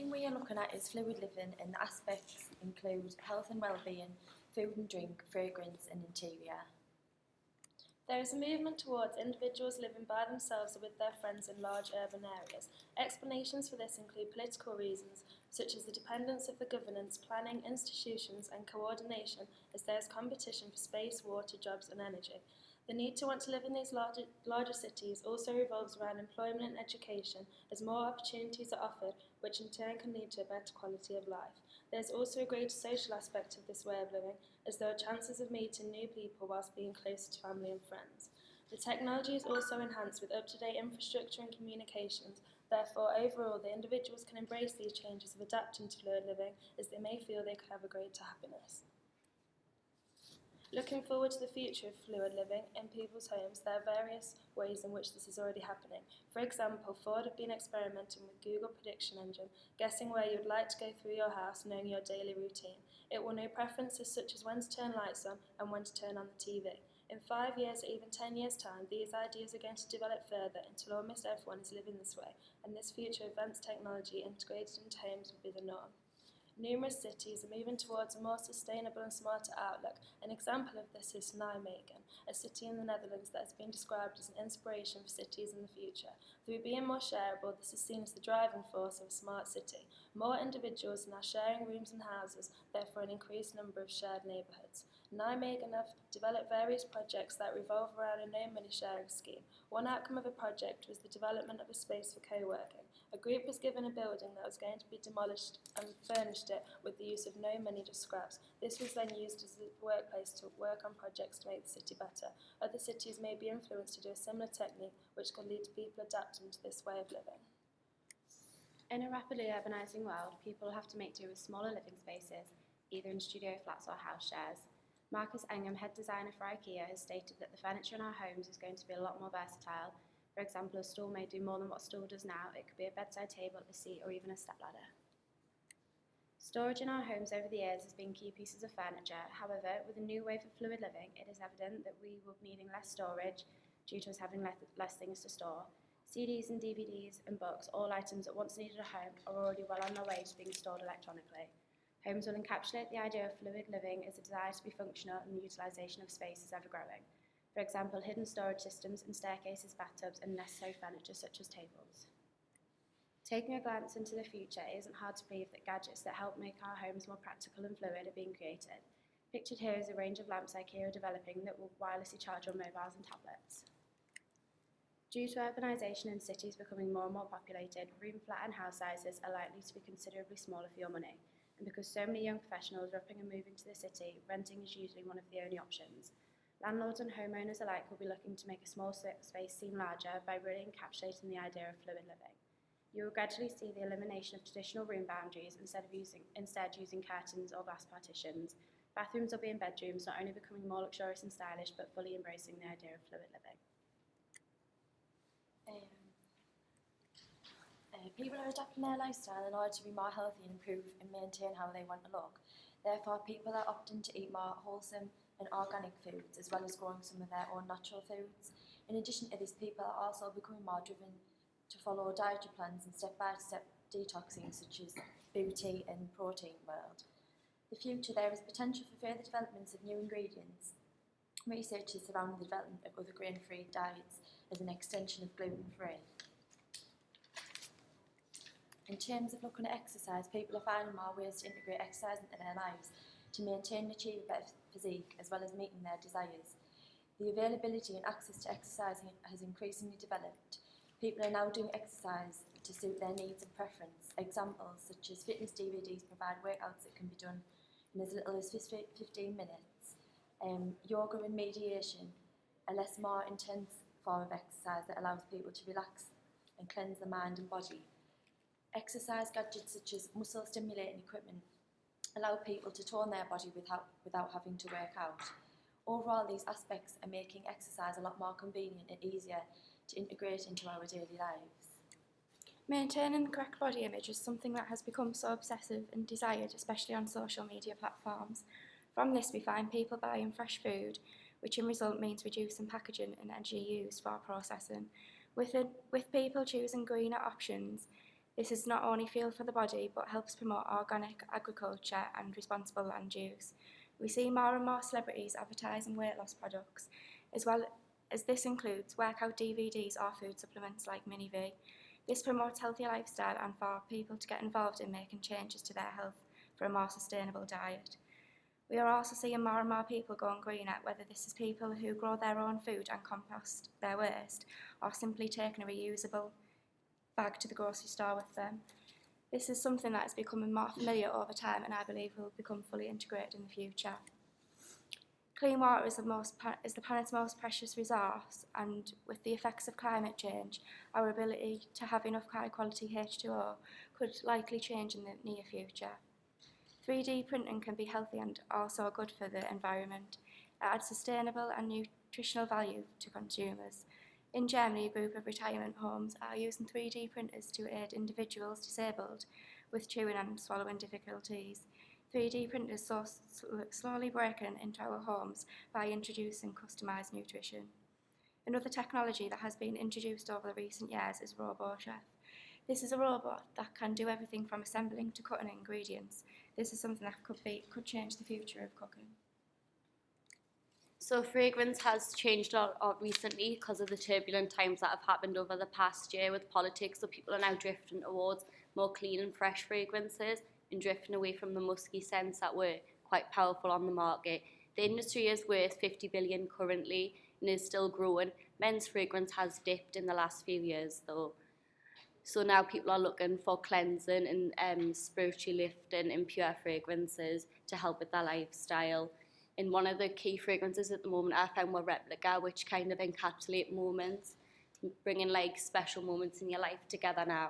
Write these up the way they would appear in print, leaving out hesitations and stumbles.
theme we are looking at is fluid living, and the aspects include health and well-being, food and drink, fragrance and interior. There is a movement towards individuals living by themselves or with their friends in large urban areas. Explanations for this include political reasons, such as the dependence of the governance, planning, institutions and coordination as there is competition for space, water, jobs and energy. The need to want to live in these larger cities also revolves around employment and education, as more opportunities are offered, which in turn can lead to a better quality of life. There is also a greater social aspect of this way of living, as there are chances of meeting new people whilst being closer to family and friends. The technology is also enhanced with up-to-date infrastructure and communications. Therefore, overall, the individuals can embrace these changes of adapting to fluid living, as they may feel they could have a greater happiness. Looking forward to the future of fluid living in people's homes, there are various ways in which this is already happening. For example, Ford have been experimenting with Google Prediction Engine, guessing where you'd like to go through your house, knowing your daily routine. It will know preferences such as when to turn lights on and when to turn on the TV. In 5 years or even 10 years' time, these ideas are going to develop further until almost everyone is living this way, and this future advanced technology integrated into homes will be the norm. Numerous cities are moving towards a more sustainable and smarter outlook. An example of this is Nijmegen, a city in the Netherlands that has been described as an inspiration for cities in the future. Through being more shareable, this is seen as the driving force of a smart city. More individuals are now sharing rooms and houses, therefore an increased number of shared neighbourhoods. Nijmegen have developed various projects that revolve around a no-money sharing scheme. One outcome of a project was the development of a space for co-working. A group was given a building that was going to be demolished and furnished it with the use of no money, just scraps. This was then used as a workplace to work on projects to make the city better. Other cities may be influenced to do a similar technique, which could lead to people adapting to this way of living. In a rapidly urbanising world, people have to make do with smaller living spaces, either in studio flats or house shares. Marcus Engham, head designer for IKEA, has stated that the furniture in our homes is going to be a lot more versatile. For example, a stool may do more than what a stool does now. It could be a bedside table, a seat, or even a stepladder. Storage in our homes over the years has been key pieces of furniture. However, with a new wave of fluid living, it is evident that we will be needing less storage due to us having less things to store. CDs and DVDs and books, all items that once needed a home, are already well on their way to being stored electronically. Homes will encapsulate the idea of fluid living as a desire to be functional, and the utilisation of space is ever growing. For example, hidden storage systems and staircases, bathtubs and necessary furniture such as tables. Taking a glance into the future, it isn't hard to believe that gadgets that help make our homes more practical and fluid are being created. Pictured here is a range of lamps IKEA are developing that will wirelessly charge on mobiles and tablets. Due to urbanisation and cities becoming more and more populated, room, flat and house sizes are likely to be considerably smaller for your money. And because so many young professionals are upping and moving to the city, renting is usually one of the only options. Landlords and homeowners alike will be looking to make a small space seem larger by really encapsulating the idea of fluid living. You will gradually see the elimination of traditional room boundaries instead using curtains or glass partitions. Bathrooms will be in bedrooms, not only becoming more luxurious and stylish, but fully embracing the idea of fluid living. People are adapting their lifestyle in order to be more healthy and improve and maintain how they want to look. Therefore, people are opting to eat more wholesome and organic foods, as well as growing some of their own natural foods. In addition to this, people are also becoming more driven to follow dietary plans and step-by-step detoxing, such as Booty and Protein World. The future, there is potential for further developments of new ingredients. Research is surrounding the development of other grain-free diets as an extension of gluten-free. In terms of looking at exercise, people are finding more ways to integrate exercise into their lives to maintain and achieve a better physique, as well as meeting their desires. The availability and access to exercise has increasingly developed. People are now doing exercise to suit their needs and preference. Examples such as fitness DVDs provide workouts that can be done in as little as 15 minutes. Yoga and meditation, a less more intense form of exercise that allows people to relax and cleanse the mind and body. Exercise gadgets such as muscle stimulating equipment allow people to tone their body without having to work out. Overall, these aspects are making exercise a lot more convenient and easier to integrate into our daily lives. Maintaining the correct body image is something that has become so obsessive and desired, especially on social media platforms. From this, we find people buying fresh food, which in result means reducing packaging and energy used for processing. With people choosing greener options, This is not only fuel for the body, but helps promote organic agriculture and responsible land use. We see more and more celebrities advertising weight loss products, as well as this includes workout DVDs or food supplements like MiniV. This promotes healthy lifestyle and for people to get involved in making changes to their health for a more sustainable diet. We are also seeing more and more people going greener, whether this is people who grow their own food and compost their waste, or simply taking a reusable bag to the grocery store with them. This is something that is becoming more familiar over time and I believe will become fully integrated in the future. Clean water is the planet's most precious resource, and with the effects of climate change, our ability to have enough high quality H2O could likely change in the near future. 3D printing can be healthy and also good for the environment. It adds sustainable and nutritional value to consumers. In Germany, a group of retirement homes are using 3D printers to aid individuals disabled with chewing and swallowing difficulties. 3D printers are slowly breaking into our homes by introducing customised nutrition. Another technology that has been introduced over the recent years is RoboChef. This is a robot that can do everything from assembling to cutting ingredients. This is something that could change the future of cooking. So fragrance has changed a lot recently because of the turbulent times that have happened over the past year with politics. So people are now drifting towards more clean and fresh fragrances and drifting away from the musky scents that were quite powerful on the market. The industry is worth 50 billion currently and is still growing. Men's fragrance has dipped in the last few years though. So now people are looking for cleansing and spiritually lifting and pure fragrances to help with their lifestyle. And one of the key fragrances at the moment I found were Replica, which kind of encapsulate moments, bringing like special moments in your life together now.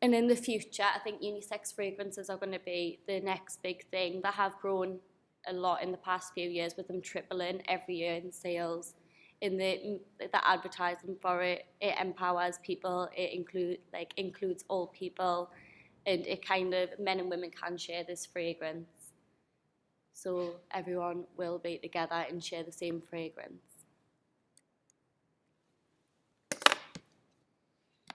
And in the future, I think unisex fragrances are going to be the next big thing. That have grown a lot in the past few years, with them tripling every year in sales. In the advertising for it empowers people. It includes all people, and it kind of, men and women can share this fragrance. So everyone will be together and share the same fragrance.